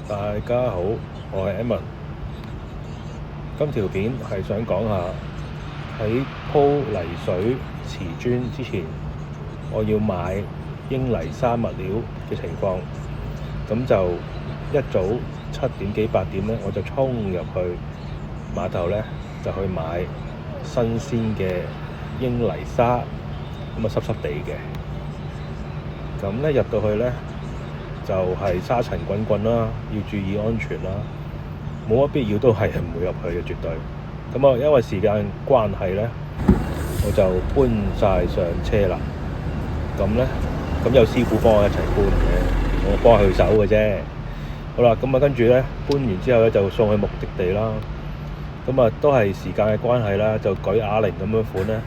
大家好，我係 Emman。今條片係想講下喺鋪泥水瓷磚之前，我要買英泥沙物料嘅情況。咁就一早7點幾8點咧，我就衝入去碼頭咧，就去買新鮮嘅英泥沙，咁啊濕濕地嘅。咁咧入到去咧，就係沙塵滾滾啦，要注意安全啦。冇乜必要都係唔會入去嘅，絕對。咁因為時間關係咧，我就搬晒上車啦。咁有師傅幫我一齊搬嘅，我幫佢手嘅啫。好啦，跟住咧搬完之後咧，就送去目的地啦。都係時間嘅關係啦，就舉啞鈴咁樣款咧，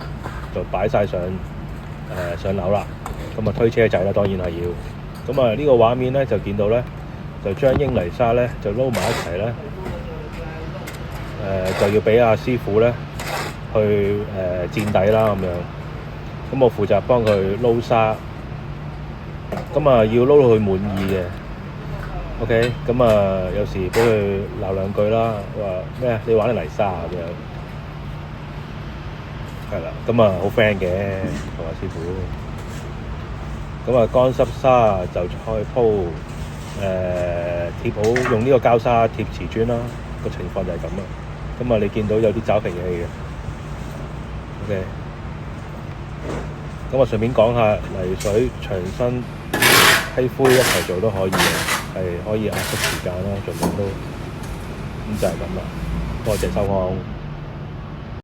就擺晒上樓啦。推車仔啦，當然係要。呢個畫面咧就見到咧，就將英泥沙咧就撈埋一齊咧，就要俾阿師傅咧去墊底啦咁樣。我負責幫佢撈沙，要撈到佢滿意嘅。OK，有時俾佢鬧兩句啦，話咩你玩啲泥沙咁樣，係啦，好 friend 嘅同阿師傅。乾濕沙就開鋪，貼好用呢個膠沙貼瓷磚啦，個情況就係咁啦。你見到有啲爪皮嘅，OK。順便講下泥水、牆身、批灰一齊做都可以嘅，係可以壓縮時間啦，盡量都咁就係咁啦。多謝收看。